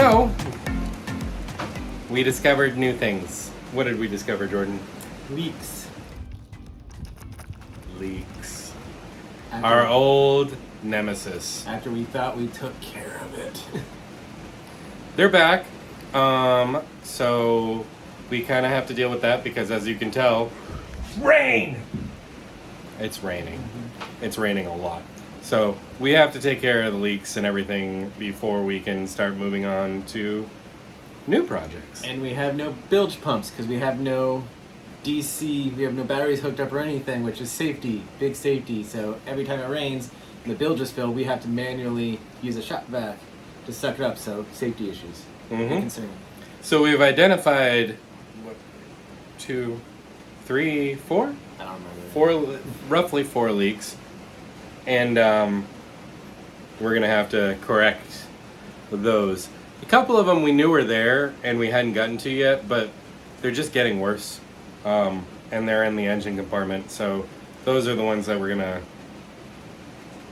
So, we discovered new things. What did we discover, Jordan? Leaks. Leaks. After, Our old nemesis. after we thought we took care of it. They're back. So we kind of have to deal with that because, as you can tell, rain! It's raining. It's raining a lot. So we have to take care of the leaks and everything before we can start moving on to new projects. And we have no bilge pumps because we have no DC, we have no batteries hooked up or anything, which is safety, big safety. So every time it rains and the bilge is filled, we have to manually use a shop vac to suck it up. So safety issues. Big concern. So we've identified, what, 2, 3, 4? I don't remember. Roughly 4 leaks. And we're going to have to correct those. A couple of them we knew were there and we hadn't gotten to yet, but they're just getting worse. And they're in the engine compartment. So those are the ones that we're going to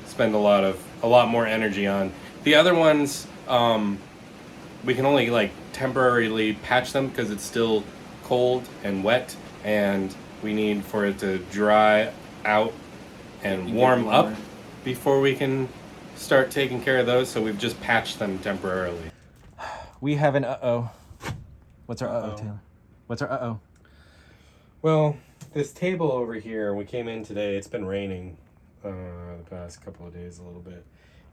spend a lot more energy on. The other ones, we can only like temporarily patch them because it's still cold and wet, and we need for it to dry out and warm up before we can start taking care of those. So we've just patched them temporarily. We have an uh-oh. What's our uh-oh, Taylor? What's our uh-oh? Well, this table over here, we came in today, it's been raining the past couple of days a little bit.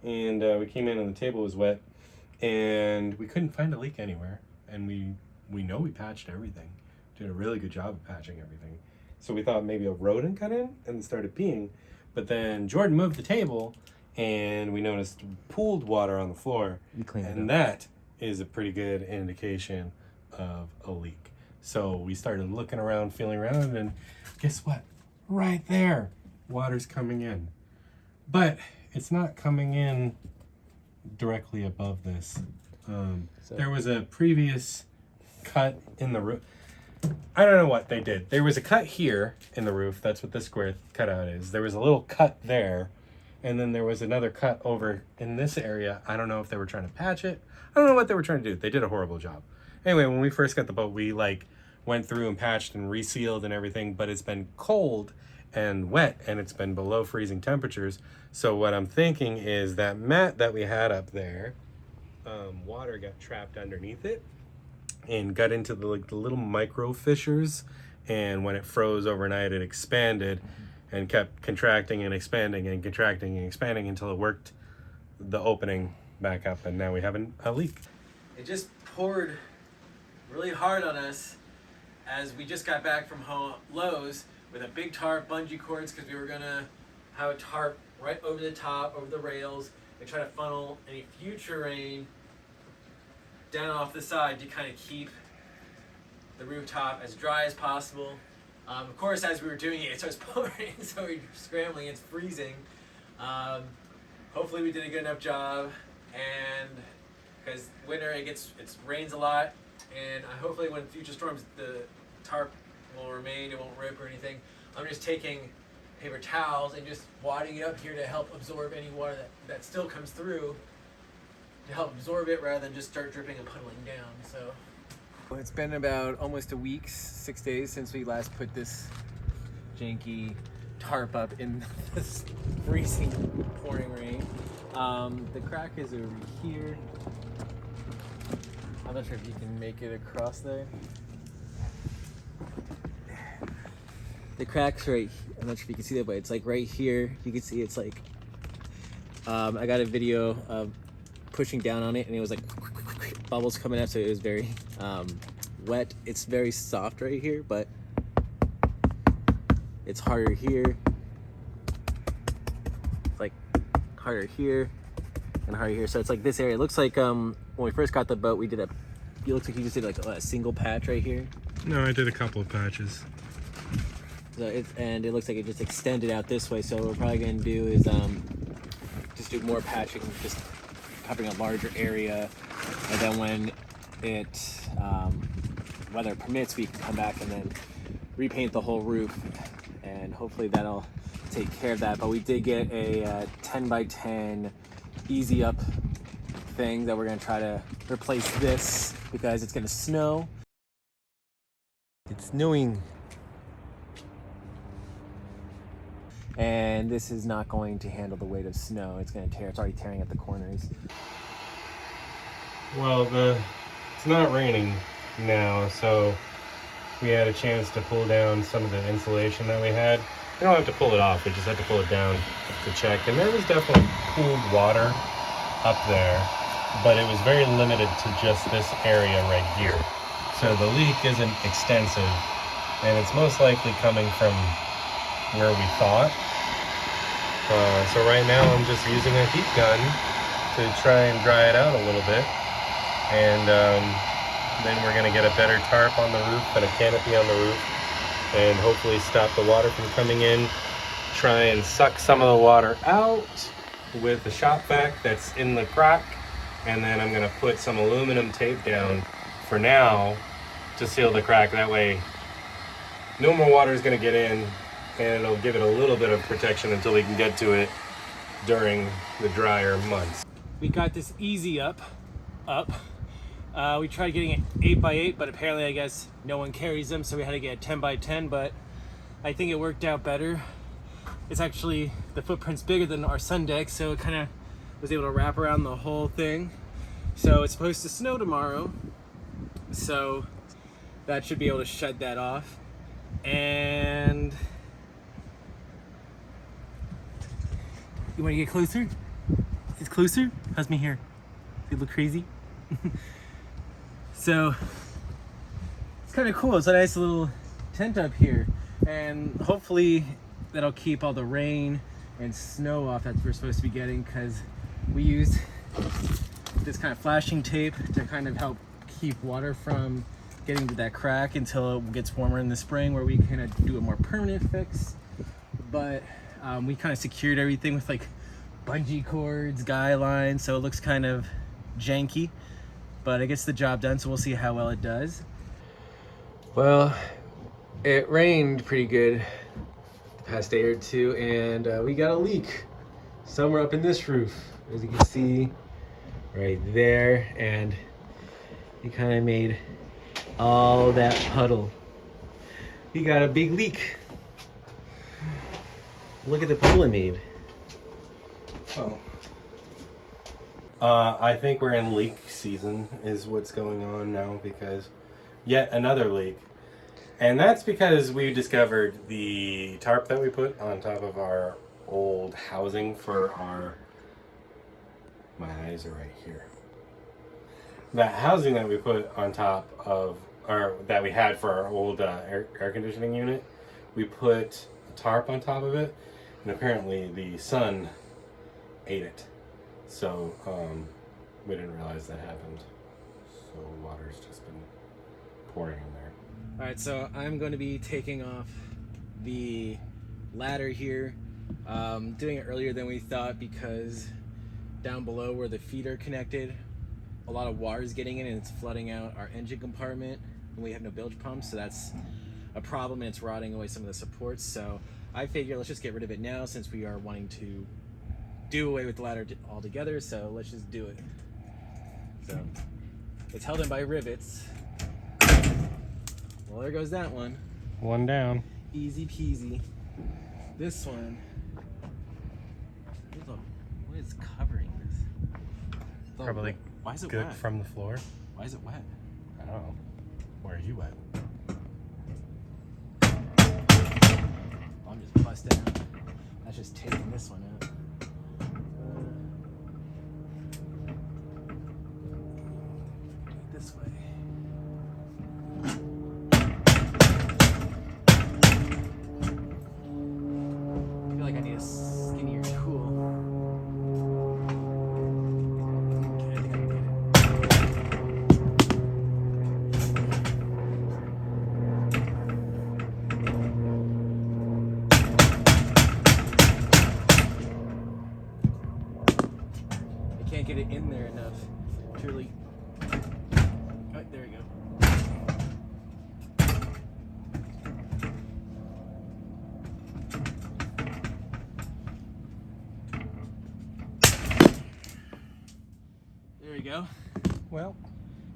And we came in and the table was wet. And we couldn't find a leak anywhere. And we know we patched everything. Did a really good job of patching everything. So we thought maybe a rodent got in and started peeing. But then Jordan moved the table and we noticed pooled water on the floor. You cleaned it up. And that is a pretty good indication of a leak. So we started looking around, feeling around, and guess what? Right there, water's coming in. But it's not coming in directly above this. There was a previous cut in the roof. I don't know what they did. There was a cut here in the roof. That's what this square cutout is. There was a little cut there, and then there was another cut over in this area. I don't know if they were trying to patch it. I don't know what they were trying to do. They did a horrible job. Anyway, when we first got the boat, we went through and patched and resealed and everything, but it's been cold and wet and it's been below freezing temperatures. So what I'm thinking is that mat that we had up there, water got trapped underneath it and got into the little micro fissures, and when it froze overnight it expanded and kept contracting and expanding and contracting and expanding until it worked the opening back up, and now we have a leak. It just poured really hard on us as we just got back from Lowe's with a big tarp, bungee cords, because we were gonna have a tarp right over the top, over the rails, and try to funnel any future rain down off the side to kind of keep the rooftop as dry as possible. Of course, as we were doing it, it starts pouring, so we're scrambling, it's freezing. Hopefully we did a good enough job, and because winter it rains a lot, and hopefully when future storms the tarp will remain, it won't rip or anything. I'm just taking paper towels and just wadding it up here to help absorb any water that still comes through, to help absorb it rather than just start dripping and puddling down. So it's been about almost a week, 6 days since we last put this janky tarp up in this freezing pouring rain. The crack is over here. I'm not sure if you can make it across there. The crack's right, I'm not sure if you can see that, but it's like right here. You can see it's like, I got a video of pushing down on it and it was like bubbles coming up, so it was very wet. It's very soft right here, but it's harder here. It's like harder here and harder here. So it's like this area. It looks like when we first got the boat, it looks like you just did like a single patch right here. No, I did a couple of patches. So it looks like it just extended out this way. So what we're probably gonna do is just do more patching, just covering a larger area, and then when it weather permits, we can come back and then repaint the whole roof, and hopefully that'll take care of that. But we did get a 10 by 10 easy up thing that we're gonna try to replace this because it's gonna snow. It's snowing. And this is not going to handle the weight of snow. It's gonna tear, it's already tearing at the corners. Well, it's not raining now, so we had a chance to pull down some of the insulation that we had. We don't have to pull it off, we just had to pull it down to check. And there was definitely pooled water up there, but it was very limited to just this area right here. So the leak isn't extensive, and it's most likely coming from where we thought. So right now I'm just using a heat gun to try and dry it out a little bit. And then we're gonna get a better tarp on the roof and a canopy on the roof, and hopefully stop the water from coming in. Try and suck some of the water out with the shop vac that's in the crack, and then I'm gonna put some aluminum tape down for now to seal the crack. That way no more water is gonna get in, and it'll give it a little bit of protection until we can get to it during the drier months. We got this easy up. We tried getting it 8x8, but apparently I guess no one carries them, so we had to get a 10x10, but I think it worked out better. It's actually, the footprint's bigger than our sun deck, so it kind of was able to wrap around the whole thing. So it's supposed to snow tomorrow, so that should be able to shut that off. And you want to get closer? It's closer? How's me here? Does it look crazy? So it's kind of cool. It's a nice little tent up here, and hopefully that'll keep all the rain and snow off that we're supposed to be getting, because we used this kind of flashing tape to kind of help keep water from getting to that crack until it gets warmer in the spring, where we kind of do a more permanent fix. But we kind of secured everything with like bungee cords, guy lines, so it looks kind of janky, but it gets the job done, so we'll see how well it does. Well, it rained pretty good the past day or two, and we got a leak somewhere up in this roof, as you can see right there, and it kind of made all that puddle. We got a big leak. Look at the puddle it made. Oh. I think we're in leak season is what's going on now, because yet another leak. And that's because we discovered the tarp that we put on top of our old housing for our... My eyes are right here. That housing that we put on top of, or that we had for our old air conditioning unit, we put a tarp on top of it, and apparently the sun ate it. So we didn't realize that happened. So water's just been pouring in there. All right, so I'm going to be taking off the ladder here. Doing it earlier than we thought, because down below where the feet are connected, a lot of water is getting in and it's flooding out our engine compartment, and we have no bilge pumps, so that's a problem, and it's rotting away some of the supports. So I figure let's just get rid of it now, since we are wanting to do away with the ladder altogether, so let's just do it. So it's held in by rivets. Well, there goes that one. One down. Easy peasy. This one, what is covering this? Probably why is it good wet? from the floor. Why is it wet? I don't know. Where are you at? Oh, I'm just busted out. That's just taking this one out. This way. I feel like I need a skinnier tool. Okay, I think I can get it. I can't get it in there enough to really... Oh, there we go. There go. Well,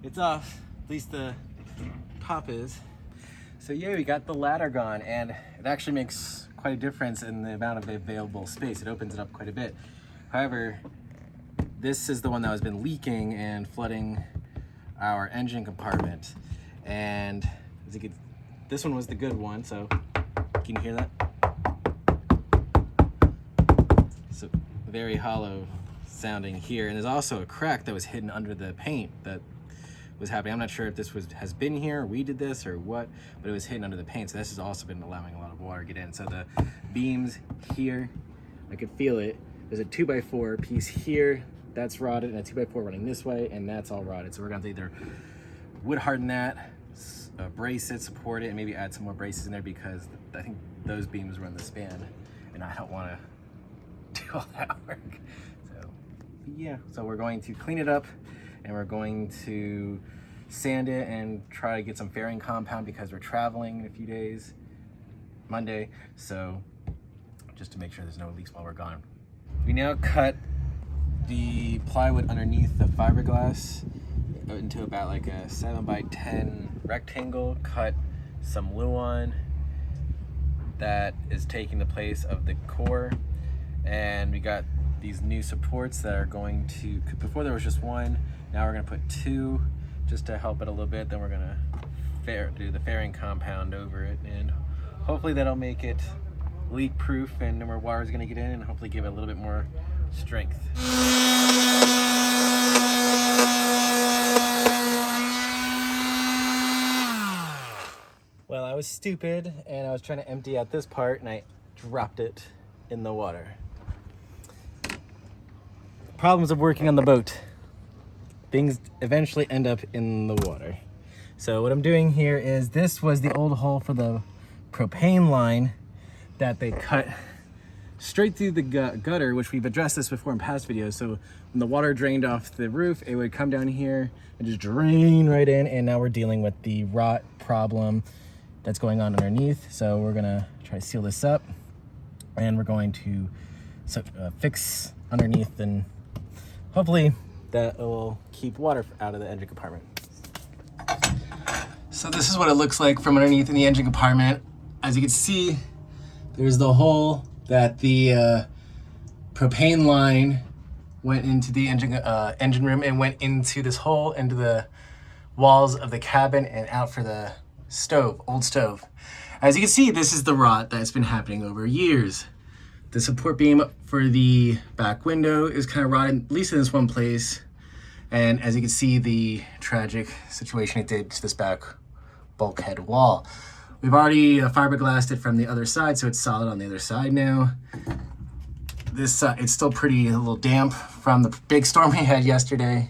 it's off. At least the top is. So yeah, we got the ladder gone, and it actually makes quite a difference in the amount of available space. It opens it up quite a bit. However, this is the one that has been leaking and flooding our engine compartment. And as you can, this one was the good one, so can you hear that? So very hollow sounding here. And there's also a crack that was hidden under the paint that was happening. I'm not sure if this has been here, we did this or what, but it was hidden under the paint. So this has also been allowing a lot of water to get in. So the beams here, I could feel it. There's a 2x4 piece here that's rotted, and a 2x4 running this way, and that's all rotted. So we're gonna have to either wood harden that, brace it, support it, and maybe add some more braces in there, because I think those beams run the span, and I don't wanna do all that work. So yeah, so we're going to clean it up, and we're going to sand it and try to get some fairing compound, because we're traveling in a few days, Monday, so just to make sure there's no leaks while we're gone. We now cut the plywood underneath the fiberglass into about like a 7x10 rectangle, cut some Luan that is taking the place of the core, and we got these new supports that are going to, before there was just one, now we're going to put two just to help it a little bit. Then we're going to do the fairing compound over it, and hopefully that'll make it leak proof and no more water is going to get in, and hopefully give it a little bit more strength. Well, I was stupid and I was trying to empty out this part and I dropped it in the water. Problems of working on the boat. Things eventually end up in the water. So what I'm doing here is, this was the old hole for the propane line that they cut straight through the gutter, which we've addressed this before in past videos. So when the water drained off the roof, it would come down here and just drain right in, and now we're dealing with the rot problem that's going on underneath. So we're gonna try to seal this up, and we're going to fix underneath, and hopefully that will keep water out of the engine compartment. So this is what it looks like from underneath in the engine compartment. As you can see, there's the hole that the propane line went into the engine room, and went into this hole into the walls of the cabin and out for the stove, old stove. As you can see, this is the rot that's been happening over years. The support beam for the back window is kind of rotted, at least in this one place. And as you can see, the tragic situation it did to this back bulkhead wall. We've already fiberglassed it from the other side, so it's solid on the other side now. This it's still a little damp from the big storm we had yesterday,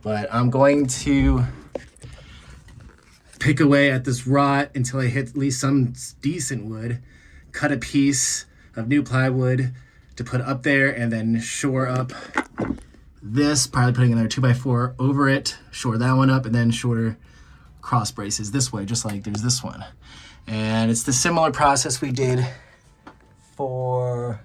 but I'm going to pick away at this rot until I hit at least some decent wood, cut a piece of new plywood to put up there, and then shore up this, probably putting another 2x4 over it, shore that one up, and then shorter cross braces this way, just like there's this one. And it's the similar process we did for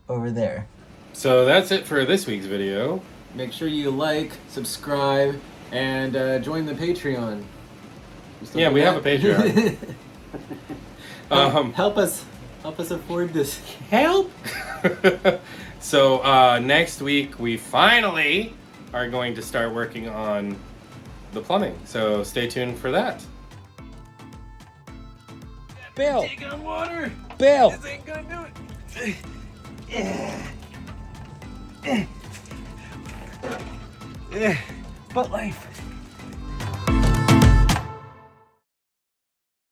over there. So that's it for this week's video. Make sure you like, subscribe, and join the Patreon. Yeah, we have a Patreon. Help us afford this. Help! So next week we finally are going to start working on the plumbing. So stay tuned for that. Bill! Take on water! Bill! This ain't gonna do it! Butt life.